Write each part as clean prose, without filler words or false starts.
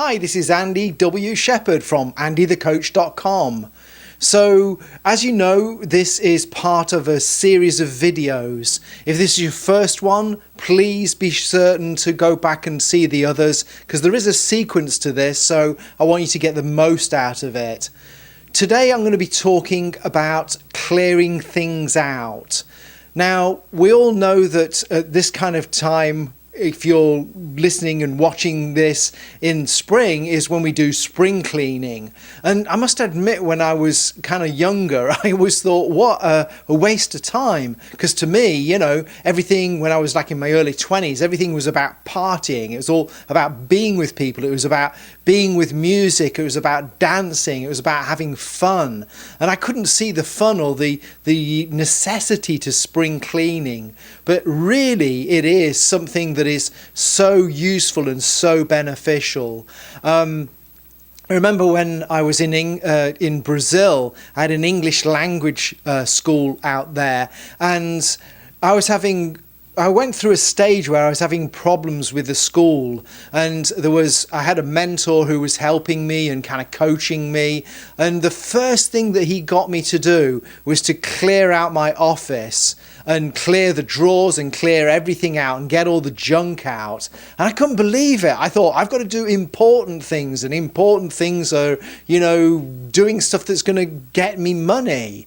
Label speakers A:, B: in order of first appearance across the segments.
A: Hi, this is Andy W. Shepherd from andythecoach.com. So, as you know, this is part of a series of videos. If this is your first one, please be certain to go back and see the others, because there is a sequence to this, so I want you to get the most out of it. Today I'm going to be talking about clearing things out. Now, we all know that at this kind of time, if you're listening and watching this in spring, is when we do spring cleaning. And I must admit, when I was kind of younger, I always thought, what a waste of time. Because to me, you know, everything when I was like in my early 20s, everything was about partying. It was all about being with people. It was about being with music. It was about dancing. It was about having fun. And I couldn't see the fun or the necessity to spring cleaning. But really, it is something that is so useful and so beneficial. I remember when I was in Brazil, I had an English language school out there, and I went through a stage where I was having problems with the school, and I had a mentor who was helping me and kind of coaching me, and the first thing that he got me to do was to clear out my office and clear the drawers and clear everything out and get all the junk out. And I couldn't believe it. I thought, I've got to do important things, and important things are, you know, doing stuff that's going to get me money.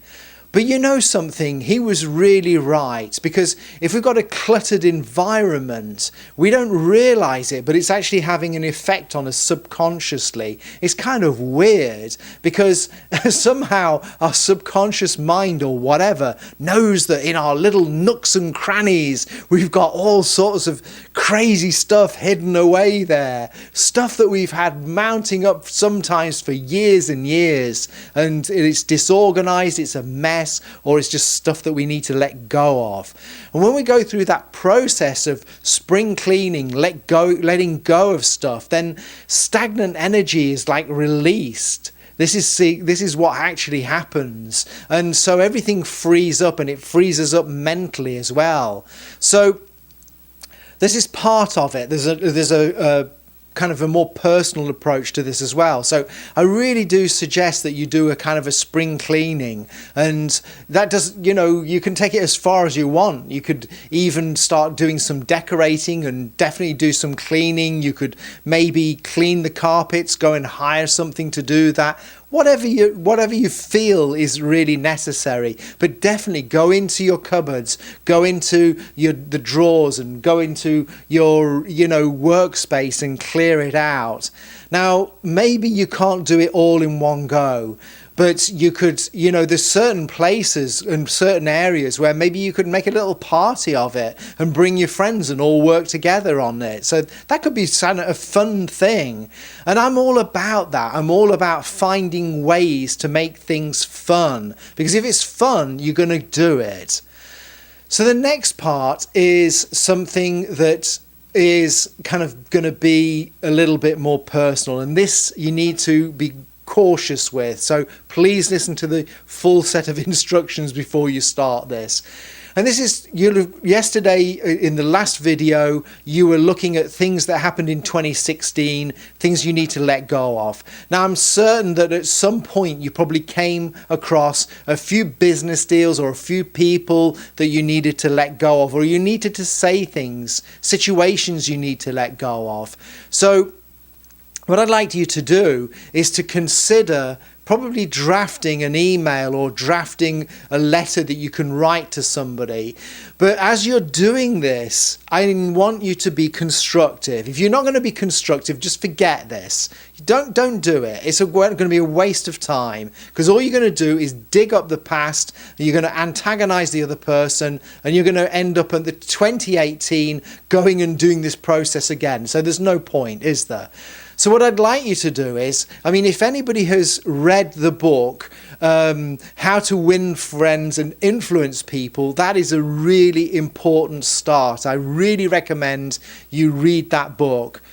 A: But you know something, he was really right, because if we've got a cluttered environment, we don't realize it, but it's actually having an effect on us subconsciously. It's kind of weird, because somehow our subconscious mind or whatever knows that in our little nooks and crannies, we've got all sorts of crazy stuff hidden away there. Stuff that we've had mounting up sometimes for years and years, and it's disorganized, it's a mess, or it's just stuff that we need to let go of. And when we go through that process of spring cleaning, letting go of stuff, then stagnant energy is like released. This is what actually happens. And so everything frees up, and it frees us up mentally as well. So this is part of it. There's a kind of a more personal approach to this as well. So I really do suggest that you do a kind of a spring cleaning, and that does, you know, you can take it as far as you want. You could even start doing some decorating and definitely do some cleaning. You could maybe clean the carpets, go and hire something to do that. Whatever you feel is really necessary, but definitely go into your cupboards, go into the drawers, and go into your, you know, workspace and clear it out. Now, maybe you can't do it all in one go, but you could, you know, there's certain places and certain areas where maybe you could make a little party of it and bring your friends and all work together on it. So that could be a fun thing. And I'm all about that. I'm all about finding ways to make things fun, because if it's fun, you're going to do it. So the next part is something that is kind of going to be a little bit more personal, and this you need to be cautious with. So please listen to the full set of instructions before you start this. And this is, yesterday in the last video, you were looking at things that happened in 2016, things you need to let go of. Now, I'm certain that at some point you probably came across a few business deals or a few people that you needed to let go of, or you needed to say things, situations you need to let go of. So what I'd like you to do is to consider probably drafting an email or drafting a letter that you can write to somebody. But as you're doing this, I want you to be constructive. If you're not going to be constructive, just forget this. Don't do it. It's going to be a waste of time, because all you're going to do is dig up the past, and you're going to antagonize the other person, and you're going to end up at the 2018 going and doing this process again. So there's no point, is there? So what I'd like you to do is, I mean, if anybody has read the book, How to Win Friends and Influence People, that is a really important start. I really recommend you read that book.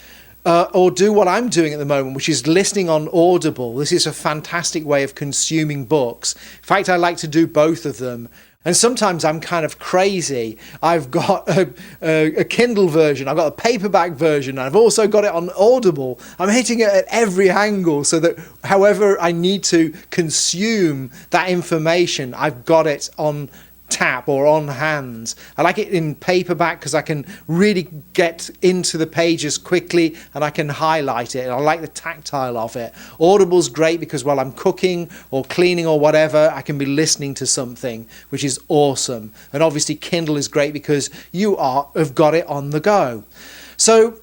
A: Or do what I'm doing at the moment, which is listening on Audible. This is a fantastic way of consuming books. In fact, I like to do both of them. And sometimes I'm kind of crazy. I've got a Kindle version, I've got a paperback version, and I've also got it on Audible. I'm hitting it at every angle so that however I need to consume that information, I've got it on tap or on hand. I like it in paperback because I can really get into the pages quickly and I can highlight it. I like the tactile of it. Audible's great because while I'm cooking or cleaning or whatever, I can be listening to something, which is awesome. And obviously Kindle is great because you have got it on the go. So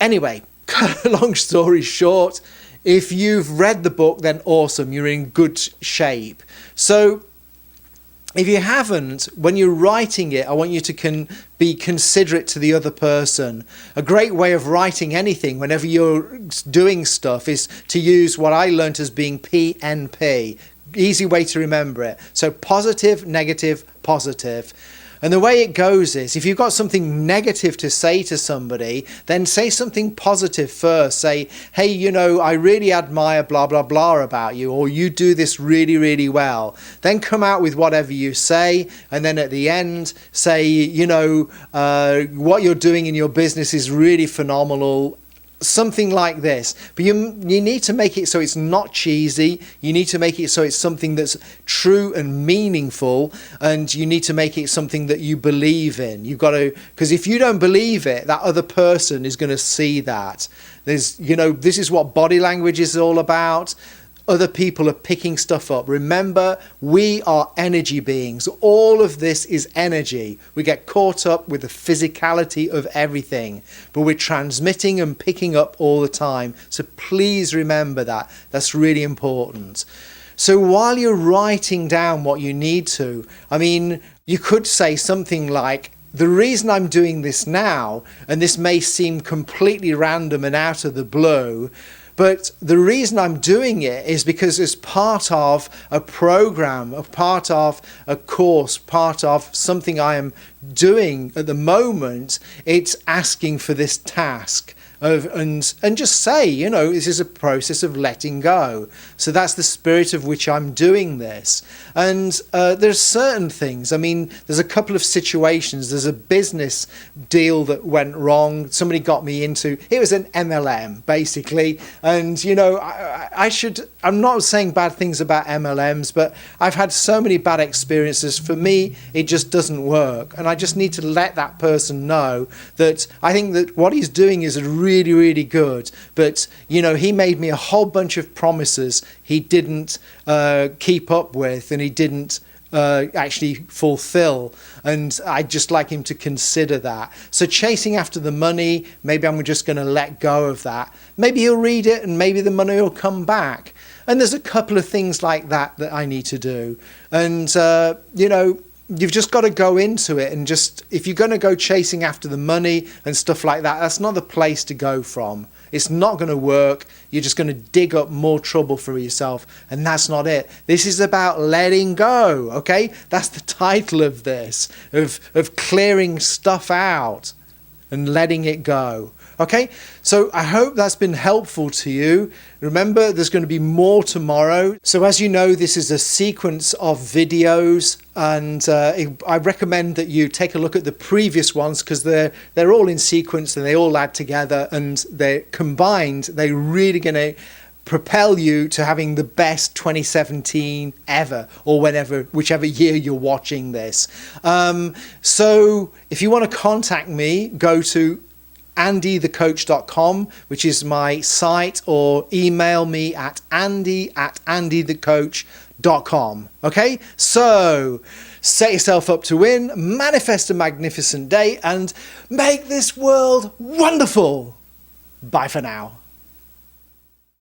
A: anyway, cut a long story short, if you've read the book, then awesome, you're in good shape. So if you haven't, when you're writing it, I want you to be considerate to the other person. A great way of writing anything whenever you're doing stuff is to use what I learned as being PNP. Easy way to remember it. So positive, negative, positive. And the way it goes is, if you've got something negative to say to somebody, then say something positive first. Say, hey, you know, I really admire blah, blah, blah about you, or you do this really, really well. Then come out with whatever you say. And then at the end, say, you know, what you're doing in your business is really phenomenal. Something like this. But you need to make it so it's not cheesy. You need to make it so it's something that's true and meaningful, and you need to make it something that you believe in. You've got to, because if you don't believe it, that other person is going to see that. There's, you know, this is what body language is all about. Other people are picking stuff up. Remember, we are energy beings. All of this is energy. We get caught up with the physicality of everything, but we're transmitting and picking up all the time. So please remember that. That's really important. So while you're writing down what you need to, I mean, you could say something like, the reason I'm doing this now, and this may seem completely random and out of the blue, but the reason I'm doing it is because it's part of a program, a part of a course, part of something I am doing at the moment. It's asking for this task. And just say, you know, this is a process of letting go. So that's the spirit of which I'm doing this. And there's certain things. I mean, there's a couple of situations. There's a business deal that went wrong. Somebody got me into, it was an MLM basically. And, you know, I'm not saying bad things about MLMs, but I've had so many bad experiences. For me, it just doesn't work. And I just need to let that person know that I think that what he's doing is really, really good. But, you know, he made me a whole bunch of promises he didn't keep up with, and he didn't actually fulfill. And I'd just like him to consider that. So chasing after the money, maybe I'm just going to let go of that. Maybe he'll read it and maybe the money will come back. And there's a couple of things like that I need to do. And, you know, you've just got to go into it, and just, if you're going to go chasing after the money and stuff like that, that's not the place to go from. It's not going to work. You're just going to dig up more trouble for yourself, and that's not it. This is about letting go, okay? That's the title of this, of clearing stuff out and letting it go. Okay, so I hope that's been helpful to you. Remember, there's going to be more tomorrow. So as you know, this is a sequence of videos, and I recommend that you take a look at the previous ones, because they're all in sequence and they all add together, and they're combined. They're really going to propel you to having the best 2017 ever, or whichever year you're watching this. So if you want to contact me, go to andythecoach.com, which is my site, or email me at andy@andythecoach.com. Okay, so set yourself up to win, manifest a magnificent day, and make this world wonderful. Bye for now.